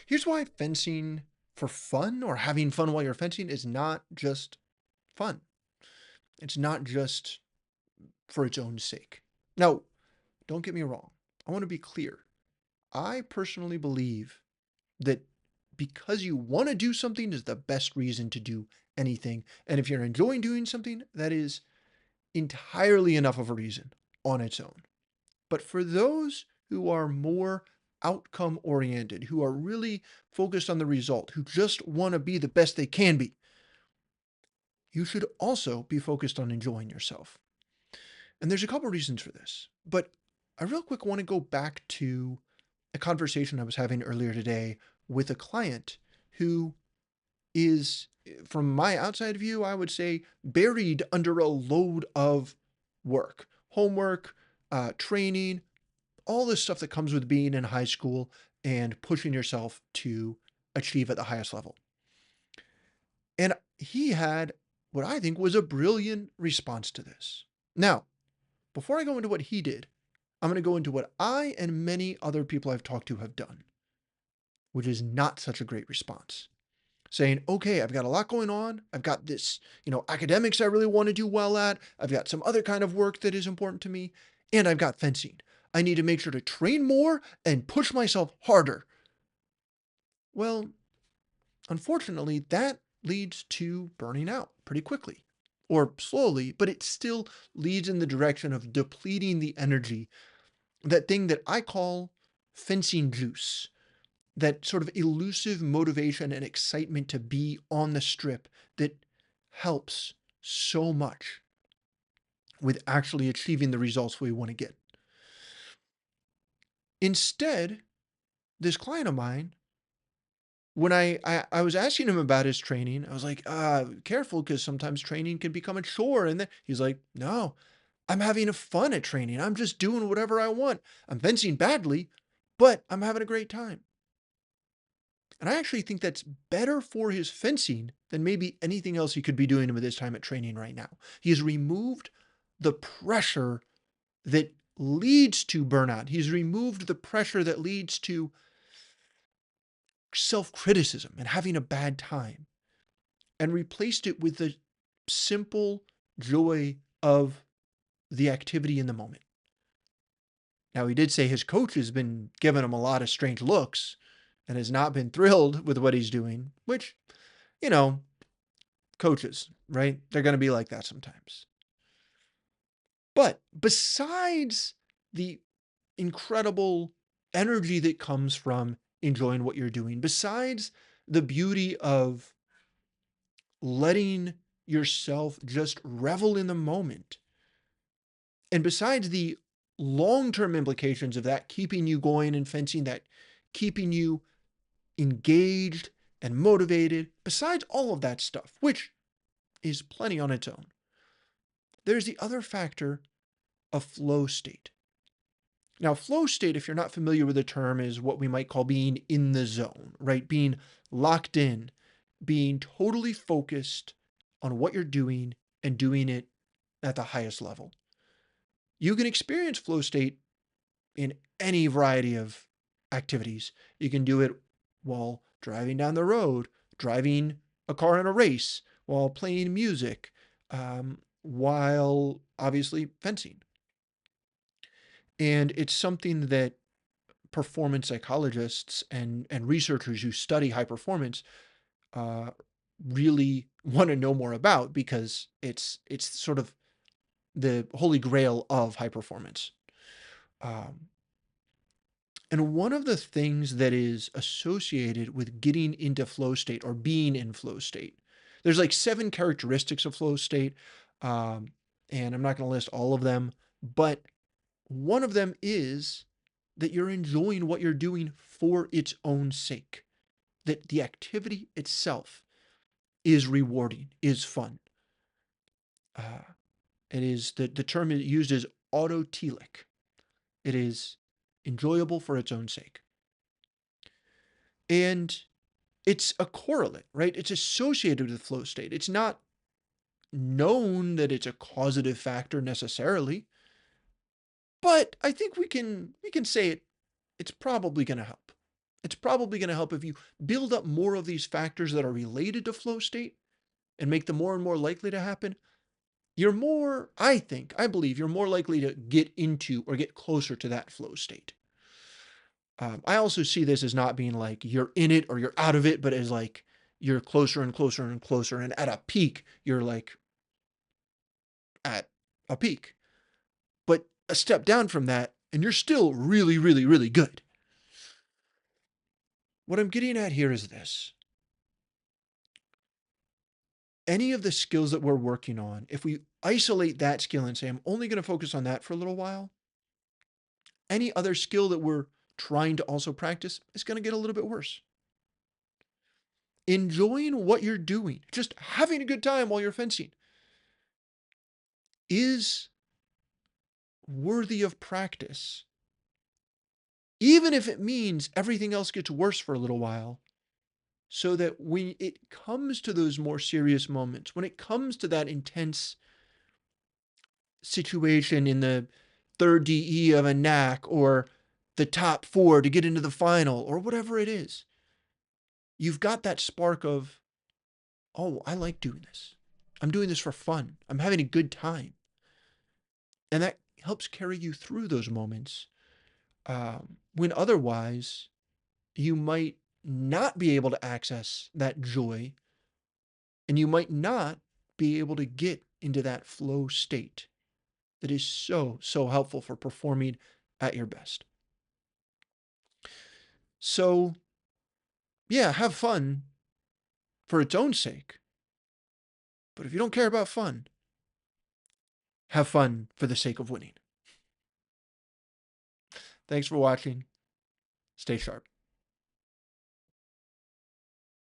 Here's why fencing for fun or having fun while you're fencing is not just fun. It's not just for its own sake. Now, don't get me wrong. I want to be clear. I personally believe that because you want to do something is the best reason to do anything. And if you're enjoying doing something, that is entirely enough of a reason on its own. But for those who are more outcome oriented, who are really focused on the result, who just want to be the best they can be, you should also be focused on enjoying yourself. And there's a couple reasons for this. But I real quick want to go back to a conversation I was having earlier today with a client who is, from my outside view, I would say buried under a load of work, homework, training, all this stuff that comes with being in high school and pushing yourself to achieve at the highest level. And he had what I think was a brilliant response to this. Now, before I go into what he did, I'm going to go into what I and many other people I've talked to have done, which is not such a great response. Saying, okay, I've got a lot going on. I've got this, academics I really want to do well at. I've got some other kind of work that is important to me. And I've got fencing. I need to make sure to train more and push myself harder. Well, unfortunately, that leads to burning out pretty quickly or slowly, but it still leads in the direction of depleting the energy, that thing that I call fencing juice, that sort of elusive motivation and excitement to be on the strip that helps so much with actually achieving the results we want to get. Instead, this client of mine, when I was asking him about his training, I was like, careful, because sometimes training can become a chore. And then he's like, no, I'm having a fun at training. I'm just doing whatever I want. I'm fencing badly, but I'm having a great time. And I actually think that's better for his fencing than maybe anything else he could be doing with his time at training right now. He has removed the pressure that leads to burnout. He's removed the pressure that leads to self criticism and having a bad time, and replaced it with the simple joy of the activity in the moment. Now, he did say his coach has been giving him a lot of strange looks and has not been thrilled with what he's doing, which, you know, coaches, right? They're going to be like that sometimes. But besides the incredible energy that comes from enjoying what you're doing, besides the beauty of letting yourself just revel in the moment, and besides the long term implications of that keeping you going and fencing, that keeping you engaged and motivated, besides all of that stuff, which is plenty on its own, there's the other factor of flow state. Now, flow state, if you're not familiar with the term, is what we might call being in the zone, right? Being locked in, being totally focused on what you're doing and doing it at the highest level. You can experience flow state in any variety of activities. You can do it while driving down the road, driving a car in a race, while playing music, while obviously fencing. And it's something that performance psychologists and researchers who study high performance uh, really want to know more about, because it's sort of the holy grail of high performance. Um, and one of the things that is associated with getting into flow state or being in flow state, there's like 7 characteristics of flow state, um, and I'm not going to list all of them, but one of them is that you're enjoying what you're doing for its own sake, that the activity itself is rewarding, is fun. Uh, it is the term used is autotelic. It is enjoyable for its own sake. And it's a correlate, right? It's associated with flow state. It's not known that it's a causative factor necessarily, but I think we can say it's probably going to help. It's probably going to help if you build up more of these factors that are related to flow state and make them more and more likely to happen. You're more, I believe, you're more likely to get into or get closer to that flow state. I also see this as not being like you're in it or you're out of it, but as like you're closer and closer and closer. And at a peak, you're like at a peak. But a step down from that, and you're still really, really, really good. What I'm getting at here is this: any of the skills that we're working on, if we isolate that skill and say, I'm only going to focus on that for a little while, any other skill that we're trying to also practice is going to get a little bit worse. Enjoying what you're doing, just having a good time while you're fencing, is worthy of practice. Even if it means everything else gets worse for a little while, so that when it comes to those more serious moments, when it comes to that intense situation in the third DE of a knack or the top four to get into the final or whatever it is, you've got that spark of, oh, I like doing this. I'm doing this for fun. I'm having a good time. And that helps carry you through those moments when otherwise you might not be able to access that joy and you might not be able to get into that flow state that is so, so helpful for performing at your best. So, yeah, have fun for its own sake. But if you don't care about fun, have fun for the sake of winning. Thanks for watching. Stay sharp.